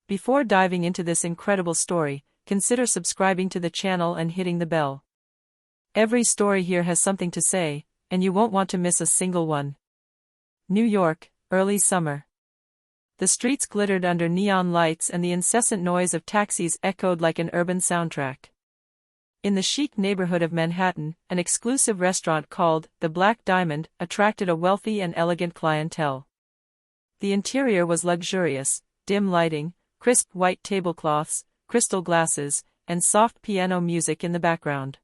Before diving into this incredible story, consider subscribing to the channel and hitting the bell. Every story here has something to say, and you won't want to miss a single one. New York, early summer. The streets glittered under neon lights and the incessant noise of taxis echoed like an urban soundtrack. In the chic neighborhood of Manhattan, an exclusive restaurant called the Black Diamond attracted a wealthy and elegant clientele. The interior was luxurious, dim lighting, crisp white tablecloths, crystal glasses, and soft piano music in the background.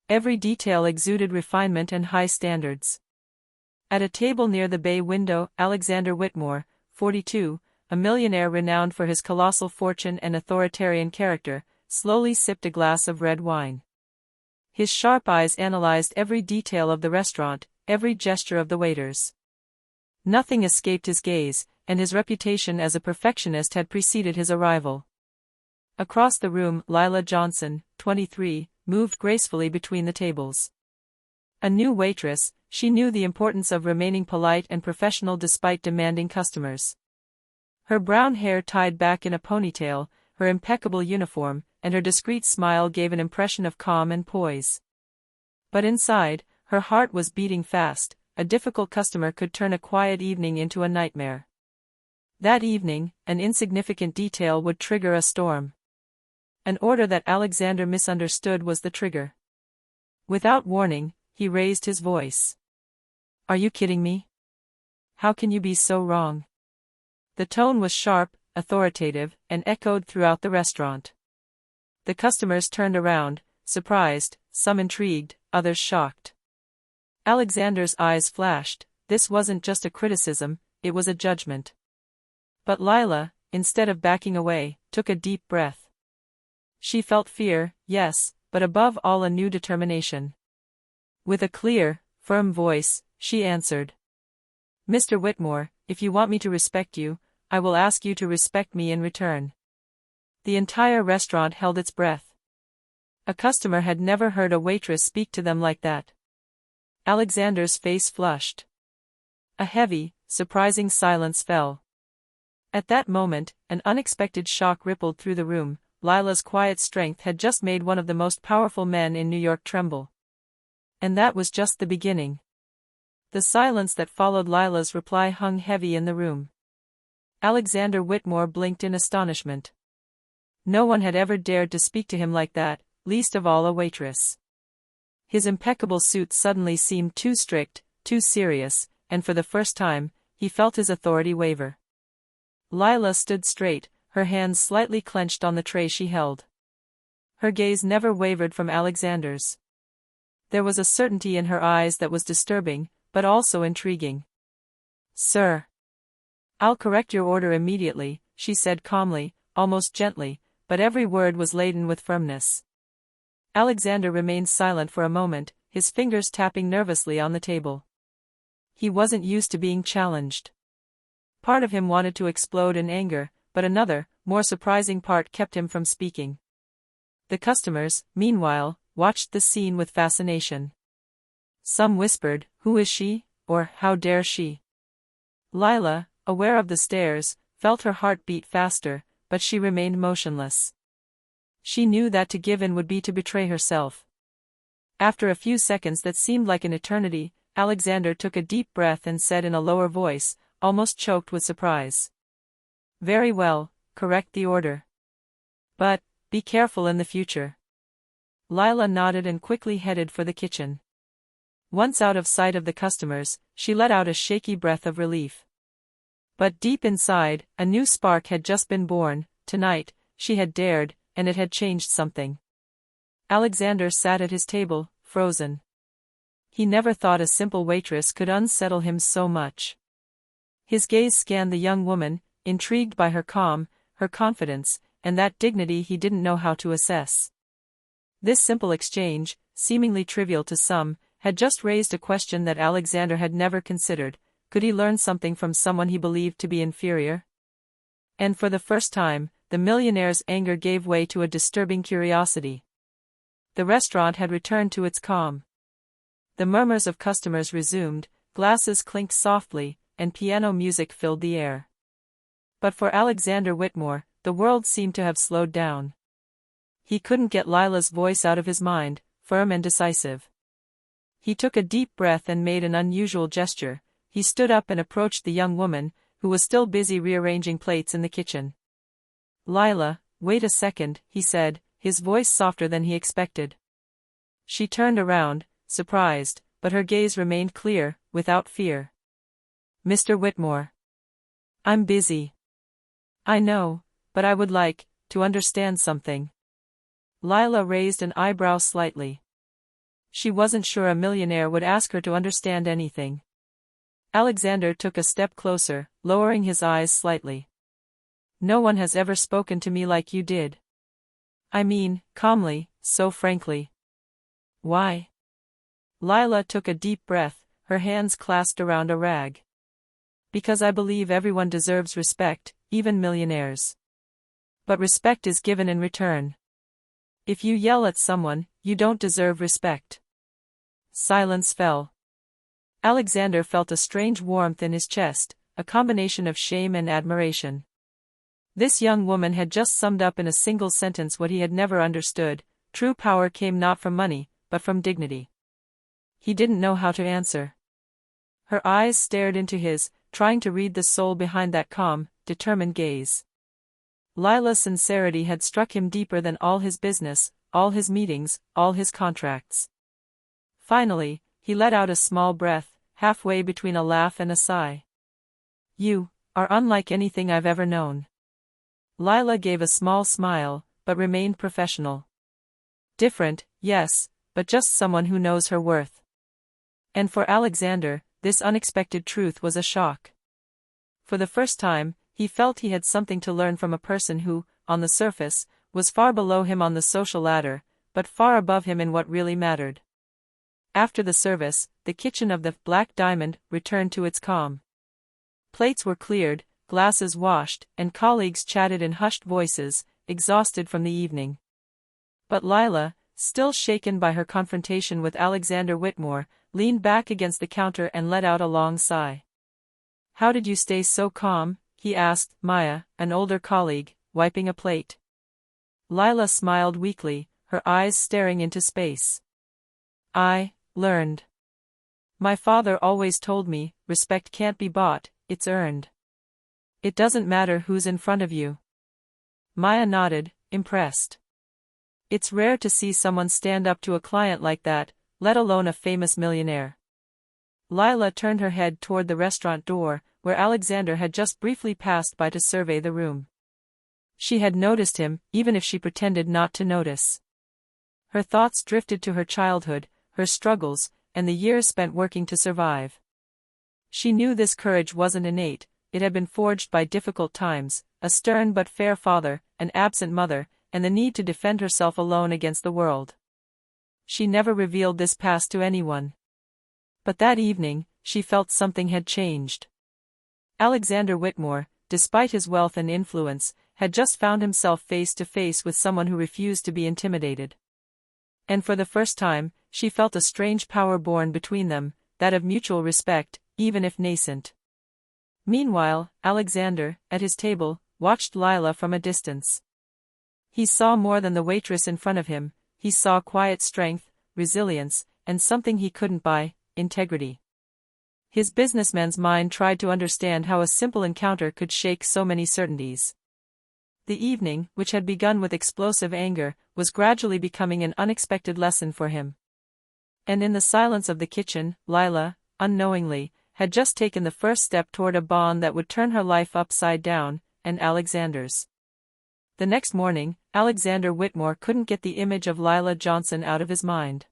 Every detail exuded refinement and high standards. At a table near the bay window, Alexander Whitmore, 42, a millionaire renowned for his colossal fortune and authoritarian character, slowly sipped a glass of red wine. His sharp eyes analyzed every detail of the restaurant, every gesture of the waiters. Nothing escaped his gaze, and his reputation as a perfectionist had preceded his arrival. Across the room, Lila Johnson, 23, moved gracefully between the tables. A new waitress, she knew the importance of remaining polite and professional despite demanding customers. Her brown hair tied back in a ponytail, her impeccable uniform, and her discreet smile gave an impression of calm and poise. But inside, her heart was beating fast. A difficult customer could turn a quiet evening into a nightmare. That evening, an insignificant detail would trigger a storm. An order that Alexander misunderstood was the trigger. Without warning, he raised his voice. "Are you kidding me? How can you be so wrong?" The tone was sharp, authoritative, and echoed throughout the restaurant. The customers turned around, surprised, some intrigued, others shocked. Alexander's eyes flashed. This wasn't just a criticism, it was a judgment. But Lila, instead of backing away, took a deep breath. She felt fear, yes, but above all a new determination. With a clear, firm voice, she answered. "Mr. Whitmore, if you want me to respect you, I will ask you to respect me in return." The entire restaurant held its breath. A customer had never heard a waitress speak to them like that. Alexander's face flushed. A heavy, surprising silence fell. At that moment, an unexpected shock rippled through the room. Lila's quiet strength had just made one of the most powerful men in New York tremble. And that was just the beginning. The silence that followed Lila's reply hung heavy in the room. Alexander Whitmore blinked in astonishment. No one had ever dared to speak to him like that, least of all a waitress. His impeccable suit suddenly seemed too strict, too serious, and for the first time, he felt his authority waver. Lila stood straight, her hands slightly clenched on the tray she held. Her gaze never wavered from Alexander's. There was a certainty in her eyes that was disturbing, but also intriguing. "Sir. I'll correct your order immediately," she said calmly, almost gently, but every word was laden with firmness. Alexander remained silent for a moment, his fingers tapping nervously on the table. He wasn't used to being challenged. Part of him wanted to explode in anger, but another, more surprising part kept him from speaking. The customers, meanwhile, watched the scene with fascination. Some whispered, "Who is she?" or "How dare she?" Lila, aware of the stares, felt her heart beat faster, but she remained motionless. She knew that to give in would be to betray herself. After a few seconds that seemed like an eternity, Alexander took a deep breath and said in a lower voice, almost choked with surprise. "Very well, correct the order. But, be careful in the future." Lila nodded and quickly headed for the kitchen. Once out of sight of the customers, she let out a shaky breath of relief. But deep inside, a new spark had just been born. Tonight, she had dared, and it had changed something. Alexander sat at his table, frozen. He never thought a simple waitress could unsettle him so much. His gaze scanned the young woman, intrigued by her calm, her confidence, and that dignity he didn't know how to assess. This simple exchange, seemingly trivial to some, had just raised a question that Alexander had never considered. Could he learn something from someone he believed to be inferior? And for the first time, the millionaire's anger gave way to a disturbing curiosity. The restaurant had returned to its calm. The murmurs of customers resumed, glasses clinked softly, and piano music filled the air. But for Alexander Whitmore, the world seemed to have slowed down. He couldn't get Lila's voice out of his mind, firm and decisive. He took a deep breath and made an unusual gesture. He stood up and approached the young woman, who was still busy rearranging plates in the kitchen. "Lila, wait a second," he said, his voice softer than he expected. She turned around, surprised, but her gaze remained clear, without fear. "Mr. Whitmore. I'm busy." "I know, but I would like to understand something." Lila raised an eyebrow slightly. She wasn't sure a millionaire would ask her to understand anything. Alexander took a step closer, lowering his eyes slightly. "No one has ever spoken to me like you did." "I mean," calmly, "so frankly." "Why?" Lila took a deep breath, her hands clasped around a rag. "Because I believe everyone deserves respect, even millionaires. But respect is given in return. If you yell at someone, you don't deserve respect." Silence fell. Alexander felt a strange warmth in his chest, a combination of shame and admiration. This young woman had just summed up in a single sentence what he had never understood: true power came not from money, but from dignity. He didn't know how to answer. Her eyes stared into his, trying to read the soul behind that calm, determined gaze. Lila's sincerity had struck him deeper than all his business, all his meetings, all his contracts. Finally, he let out a small breath, halfway between a laugh and a sigh. "You are unlike anything I've ever known." Lila gave a small smile, but remained professional. "Different, yes, but just someone who knows her worth." And for Alexander, this unexpected truth was a shock. For the first time, he felt he had something to learn from a person who, on the surface, was far below him on the social ladder, but far above him in what really mattered. After the service, the kitchen of the Black Diamond returned to its calm. Plates were cleared, glasses washed, and colleagues chatted in hushed voices, exhausted from the evening. But Lila, still shaken by her confrontation with Alexander Whitmore, leaned back against the counter and let out a long sigh. "How did you stay so calm?" he asked Maya, an older colleague, wiping a plate. Lila smiled weakly, her eyes staring into space. "I learned. My father always told me, respect can't be bought, it's earned. It doesn't matter who's in front of you." Maya nodded, impressed. "It's rare to see someone stand up to a client like that, let alone a famous millionaire." Lila turned her head toward the restaurant door, where Alexander had just briefly passed by to survey the room. She had noticed him, even if she pretended not to notice. Her thoughts drifted to her childhood, her struggles, and the years spent working to survive. She knew this courage wasn't innate, it had been forged by difficult times, a stern but fair father, an absent mother, and the need to defend herself alone against the world. She never revealed this past to anyone. But that evening, she felt something had changed. Alexander Whitmore, despite his wealth and influence, had just found himself face to face with someone who refused to be intimidated. And for the first time, she felt a strange power born between them, that of mutual respect, even if nascent. Meanwhile, Alexander, at his table, watched Lila from a distance. He saw more than the waitress in front of him, he saw quiet strength, resilience, and something he couldn't buy: integrity. His businessman's mind tried to understand how a simple encounter could shake so many certainties. The evening, which had begun with explosive anger, was gradually becoming an unexpected lesson for him. And in the silence of the kitchen, Lila, unknowingly, had just taken the first step toward a bond that would turn her life upside down, and Alexander's. The next morning, Alexander Whitmore couldn't get the image of Lila Johnson out of his mind.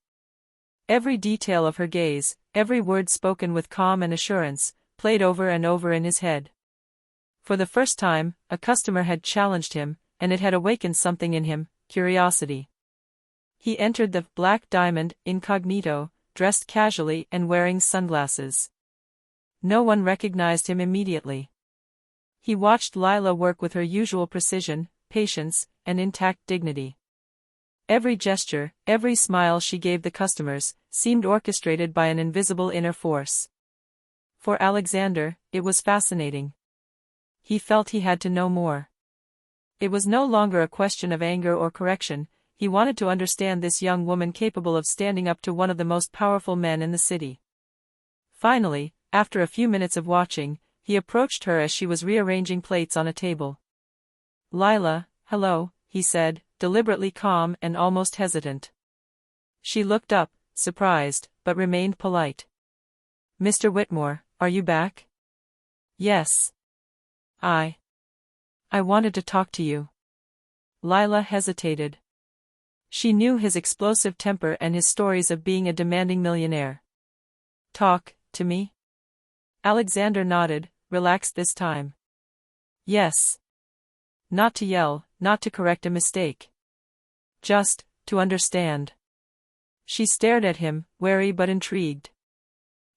Every detail of her gaze, every word spoken with calm and assurance, played over and over in his head. For the first time, a customer had challenged him, and it had awakened something in him: curiosity. He entered the Black Diamond, incognito, dressed casually and wearing sunglasses. No one recognized him immediately. He watched Lila work with her usual precision, patience, and intact dignity. Every gesture, every smile she gave the customers, seemed orchestrated by an invisible inner force. For Alexander, it was fascinating. He felt he had to know more. It was no longer a question of anger or correction. He wanted to understand this young woman capable of standing up to one of the most powerful men in the city. Finally, after a few minutes of watching, he approached her as she was rearranging plates on a table. "Lila, hello," he said, deliberately calm and almost hesitant. She looked up, surprised, but remained polite. "Mr. Whitmore, are you back?" "Yes. I wanted to talk to you." Lila hesitated. She knew his explosive temper and his stories of being a demanding millionaire. "Talk to me?" Alexander nodded, relaxed this time. "Yes. Not to yell, not to correct a mistake. Just to understand." She stared at him, wary but intrigued.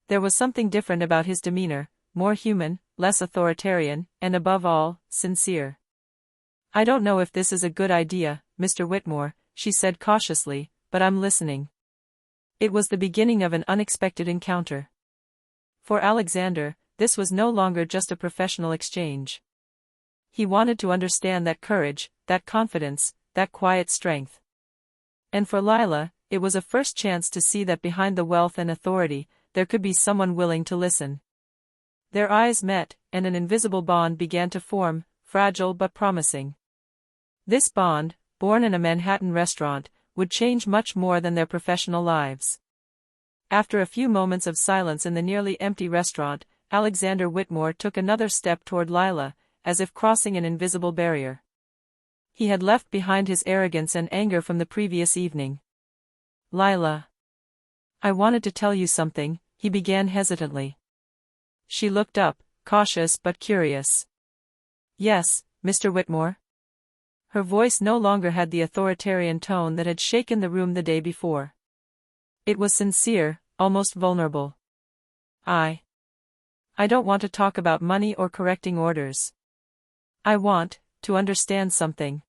There was something different about his demeanor, more human, less authoritarian, and above all, sincere. "I don't know if this is a good idea, Mr. Whitmore," she said cautiously, "but I'm listening." It was the beginning of an unexpected encounter. For Alexander, this was no longer just a professional exchange. He wanted to understand that courage, that confidence, that quiet strength. And for Lila, it was a first chance to see that behind the wealth and authority, there could be someone willing to listen. Their eyes met, and an invisible bond began to form, fragile but promising. This bond, born in a Manhattan restaurant, would change much more than their professional lives. After a few moments of silence in the nearly empty restaurant, Alexander Whitmore took another step toward Lila, as if crossing an invisible barrier. He had left behind his arrogance and anger from the previous evening. "Lila, I wanted to tell you something," he began hesitantly. She looked up, cautious but curious. "Yes, Mr. Whitmore?" Her voice no longer had the authoritarian tone that had shaken the room the day before. It was sincere, almost vulnerable. I don't want to talk about money or correcting orders. I want to understand something.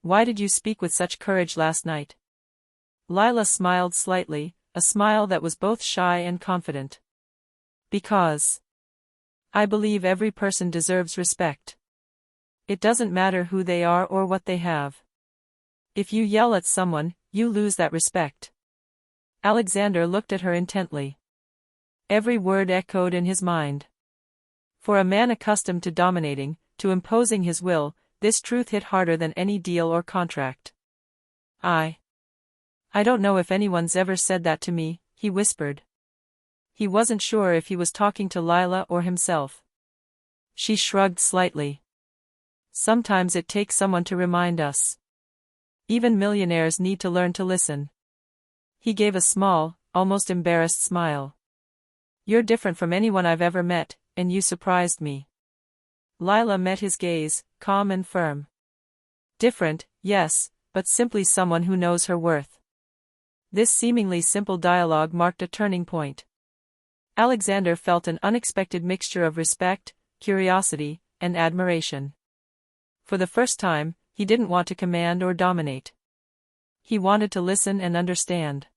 Why did you speak with such courage last night?" Lila smiled slightly, a smile that was both shy and confident. "Because I believe every person deserves respect. It doesn't matter who they are or what they have. If you yell at someone, you lose that respect." Alexander looked at her intently. Every word echoed in his mind. For a man accustomed to dominating, to imposing his will, this truth hit harder than any deal or contract. I don't know if anyone's ever said that to me," he whispered. He wasn't sure if he was talking to Lila or himself. She shrugged slightly. "Sometimes it takes someone to remind us. Even millionaires need to learn to listen." He gave a small, almost embarrassed smile. "You're different from anyone I've ever met, and you surprised me." Lila met his gaze, calm and firm. "Different, yes, but simply someone who knows her worth." This seemingly simple dialogue marked a turning point. Alexander felt an unexpected mixture of respect, curiosity, and admiration. For the first time, he didn't want to command or dominate. He wanted to listen and understand.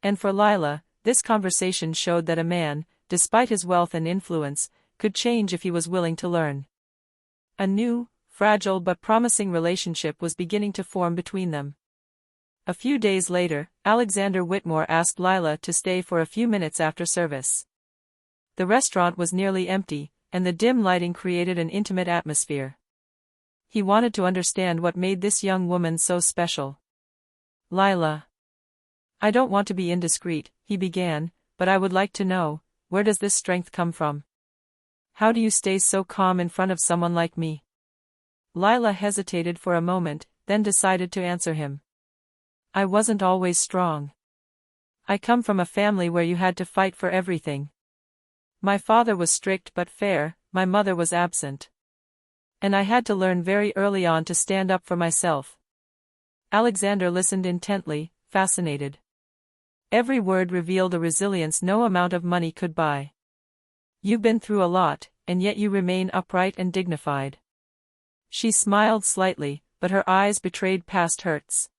And for Lila, this conversation showed that a man, despite his wealth and influence, could change if he was willing to learn. A new, fragile but promising relationship was beginning to form between them. A few days later, Alexander Whitmore asked Lila to stay for a few minutes after service. The restaurant was nearly empty, and the dim lighting created an intimate atmosphere. He wanted to understand what made this young woman so special. "Lila, I don't want to be indiscreet," he began, "but I would like to know, where does this strength come from? How do you stay so calm in front of someone like me?" Lila hesitated for a moment, then decided to answer him. "I wasn't always strong. I come from a family where you had to fight for everything. My father was strict but fair, my mother was absent. And I had to learn very early on to stand up for myself." Alexander listened intently, fascinated. Every word revealed a resilience no amount of money could buy. "You've been through a lot, and yet you remain upright and dignified." She smiled slightly, but her eyes betrayed past hurts.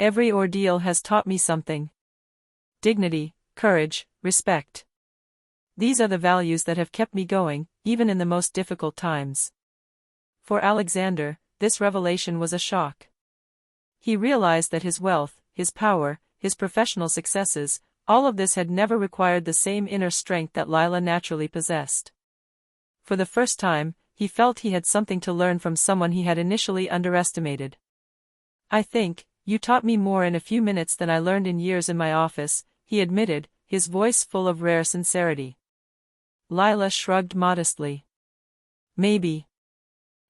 "Every ordeal has taught me something. Dignity, courage, respect. These are the values that have kept me going, even in the most difficult times." For Alexander, this revelation was a shock. He realized that his wealth, his power, his professional successes, all of this had never required the same inner strength that Lila naturally possessed. For the first time, he felt he had something to learn from someone he had initially underestimated. "I think, you taught me more in a few minutes than I learned in years in my office," he admitted, his voice full of rare sincerity. Lila shrugged modestly. "Maybe.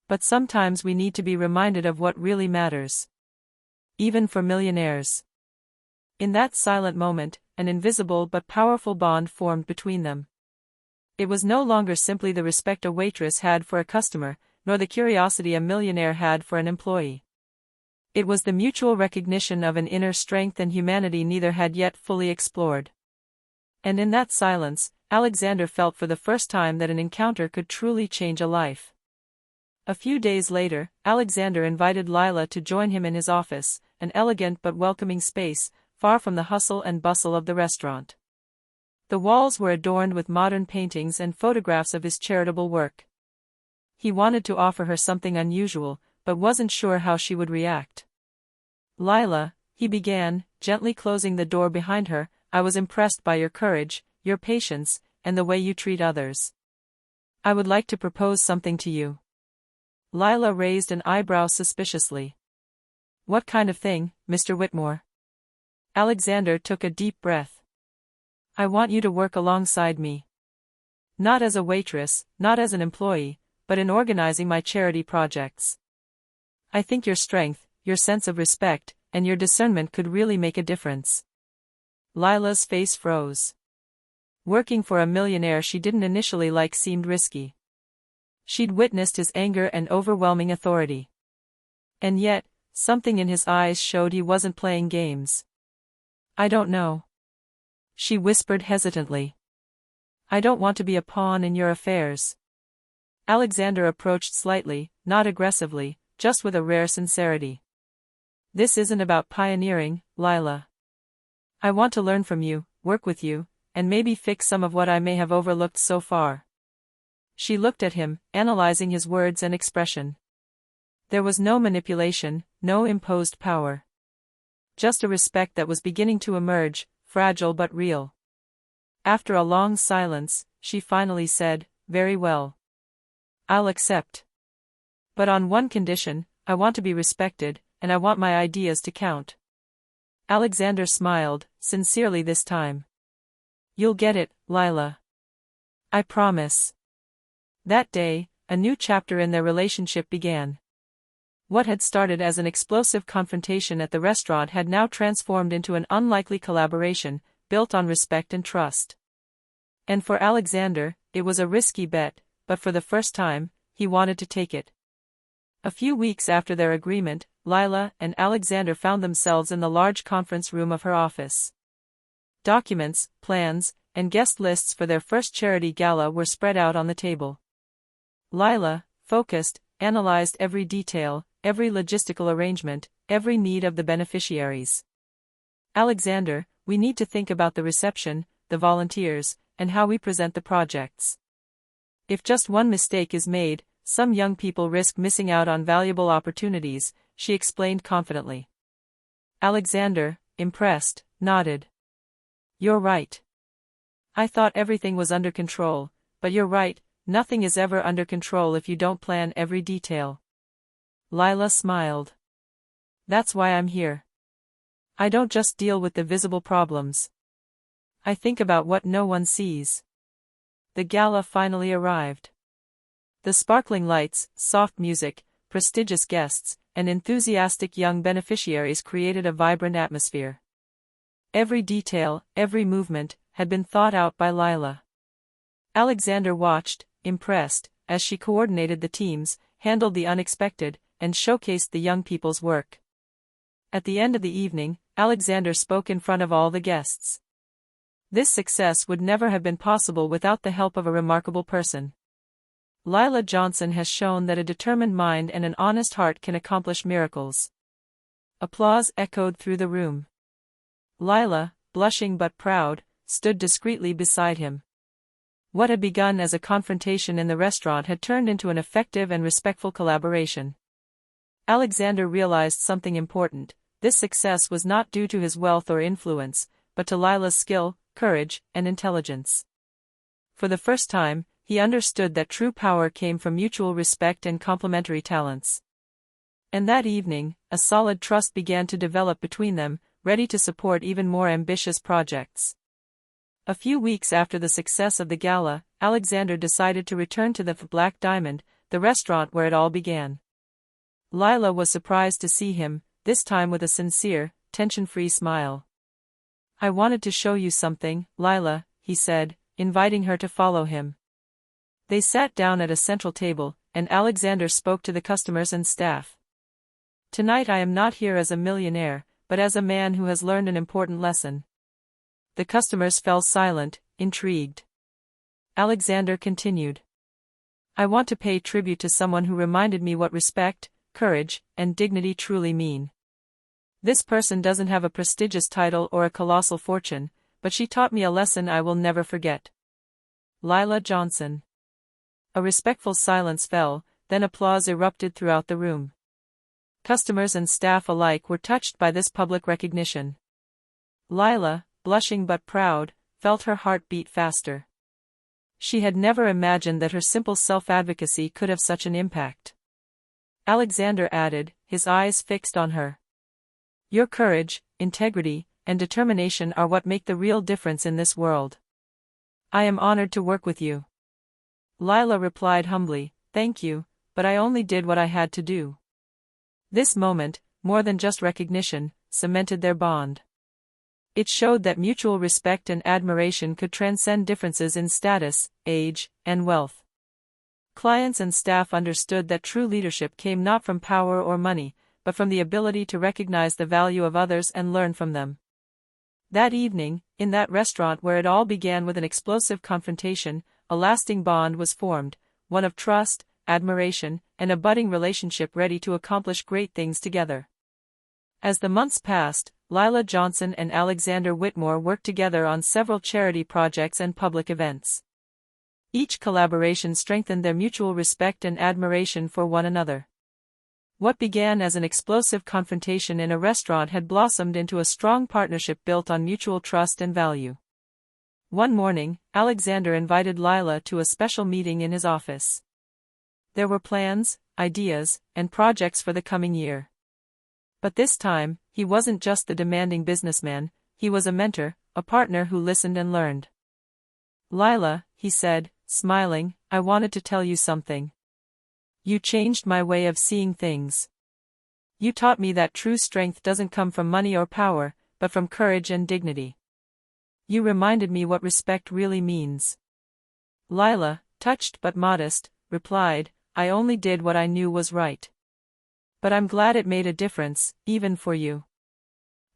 But sometimes we need to be reminded of what really matters. Even for millionaires." In that silent moment, an invisible but powerful bond formed between them. It was no longer simply the respect a waitress had for a customer, nor the curiosity a millionaire had for an employee. It was the mutual recognition of an inner strength and humanity neither had yet fully explored. And in that silence, Alexander felt for the first time that an encounter could truly change a life. A few days later, Alexander invited Lila to join him in his office, an elegant but welcoming space, far from the hustle and bustle of the restaurant. The walls were adorned with modern paintings and photographs of his charitable work. He wanted to offer her something unusual, but wasn't sure how she would react. "Lila," he began, gently closing the door behind her, "I was impressed by your courage, your patience, and the way you treat others. I would like to propose something to you." Lila raised an eyebrow suspiciously. "What kind of thing, Mr. Whitmore?" Alexander took a deep breath. "I want you to work alongside me. Not as a waitress, not as an employee, but in organizing my charity projects. I think your strength, your sense of respect, and your discernment could really make a difference." Lila's face froze. Working for a millionaire she didn't initially like seemed risky. She'd witnessed his anger and overwhelming authority. And yet, something in his eyes showed he wasn't playing games. "I don't know," she whispered hesitantly. "I don't want to be a pawn in your affairs." Alexander approached slightly, not aggressively, just with a rare sincerity. "This isn't about pioneering, Lila. I want to learn from you, work with you, and maybe fix some of what I may have overlooked so far." She looked at him, analyzing his words and expression. There was no manipulation, no imposed power. Just a respect that was beginning to emerge, fragile but real. After a long silence, she finally said, "Very well. I'll accept. But on one condition, I want to be respected, and I want my ideas to count." Alexander smiled, sincerely this time. "You'll get it, Lila. I promise." That day, a new chapter in their relationship began. What had started as an explosive confrontation at the restaurant had now transformed into an unlikely collaboration, built on respect and trust. And for Alexander, it was a risky bet, but for the first time, he wanted to take it. A few weeks after their agreement, Lila and Alexander found themselves in the large conference room of her office. Documents, plans, and guest lists for their first charity gala were spread out on the table. Lila, focused, analyzed every detail, every logistical arrangement, every need of the beneficiaries. "Alexander, we need to think about the reception, the volunteers, and how we present the projects. If just one mistake is made, some young people risk missing out on valuable opportunities," she explained confidently. Alexander, impressed, nodded. "You're right. I thought everything was under control, but you're right, nothing is ever under control if you don't plan every detail." Lila smiled. "That's why I'm here. I don't just deal with the visible problems. I think about what no one sees." The gala finally arrived. The sparkling lights, soft music, prestigious guests, and enthusiastic young beneficiaries created a vibrant atmosphere. Every detail, every movement, had been thought out by Lila. Alexander watched, impressed, as she coordinated the teams, handled the unexpected, and showcased the young people's work. At the end of the evening, Alexander spoke in front of all the guests. This success would never have been possible without the help of a remarkable person. Lila Johnson has shown that a determined mind and an honest heart can accomplish miracles. Applause echoed through the room. Lila, blushing but proud, stood discreetly beside him. What had begun as a confrontation in the restaurant had turned into an effective and respectful collaboration. Alexander realized something important. This success was not due to his wealth or influence, but to Lila's skill, courage, and intelligence. For the first time, he understood that true power came from mutual respect and complementary talents. And that evening, a solid trust began to develop between them, ready to support even more ambitious projects. A few weeks after the success of the gala, Alexander decided to return to the Black Diamond, the restaurant where it all began. Lila was surprised to see him, this time with a sincere, tension-free smile. "I wanted to show you something, Lila," he said, inviting her to follow him. They sat down at a central table, and Alexander spoke to the customers and staff. "Tonight I am not here as a millionaire, but as a man who has learned an important lesson." The customers fell silent, intrigued. Alexander continued. "I want to pay tribute to someone who reminded me what respect, courage, and dignity truly mean. This person doesn't have a prestigious title or a colossal fortune, but she taught me a lesson I will never forget." Lila Johnson. A respectful silence fell, then applause erupted throughout the room. Customers and staff alike were touched by this public recognition. Lila, blushing but proud, felt her heart beat faster. She had never imagined that her simple self-advocacy could have such an impact. Alexander added, his eyes fixed on her. "Your courage, integrity, and determination are what make the real difference in this world. I am honored to work with you." Lila replied humbly, "Thank you, but I only did what I had to do." This moment, more than just recognition, cemented their bond. It showed that mutual respect and admiration could transcend differences in status, age, and wealth. Clients and staff understood that true leadership came not from power or money, but from the ability to recognize the value of others and learn from them. That evening, in that restaurant where it all began with an explosive confrontation, a lasting bond was formed, one of trust, admiration, and a budding relationship ready to accomplish great things together. As the months passed, Lila Johnson and Alexander Whitmore worked together on several charity projects and public events. Each collaboration strengthened their mutual respect and admiration for one another. What began as an explosive confrontation in a restaurant had blossomed into a strong partnership built on mutual trust and value. One morning, Alexander invited Lila to a special meeting in his office. There were plans, ideas, and projects for the coming year. But this time, he wasn't just the demanding businessman, he was a mentor, a partner who listened and learned. "Lila," he said, smiling, "I wanted to tell you something. You changed my way of seeing things. You taught me that true strength doesn't come from money or power, but from courage and dignity. You reminded me what respect really means." Lila, touched but modest, replied, "I only did what I knew was right. But I'm glad it made a difference, even for you."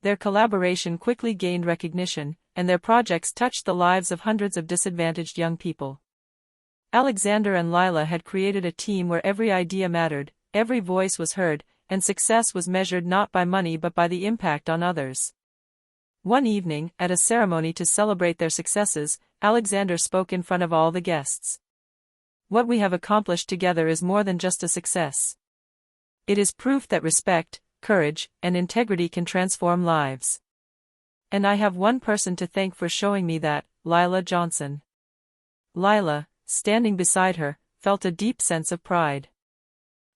Their collaboration quickly gained recognition, and their projects touched the lives of hundreds of disadvantaged young people. Alexander and Lila had created a team where every idea mattered, every voice was heard, and success was measured not by money but by the impact on others. One evening, at a ceremony to celebrate their successes, Alexander spoke in front of all the guests. "What we have accomplished together is more than just a success. It is proof that respect, courage, and integrity can transform lives. And I have one person to thank for showing me that, Lila Johnson." Lila, standing beside her, felt a deep sense of pride.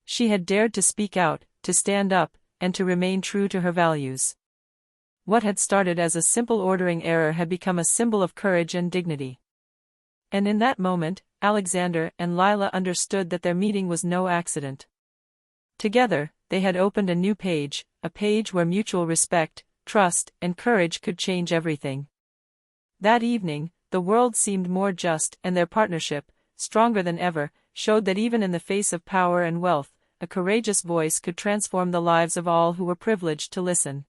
She had dared to speak out, to stand up, and to remain true to her values. What had started as a simple ordering error had become a symbol of courage and dignity. And in that moment, Alexander and Lila understood that their meeting was no accident. Together, they had opened a new page, a page where mutual respect, trust, and courage could change everything. That evening, the world seemed more just, and their partnership, stronger than ever, showed that even in the face of power and wealth, a courageous voice could transform the lives of all who were privileged to listen.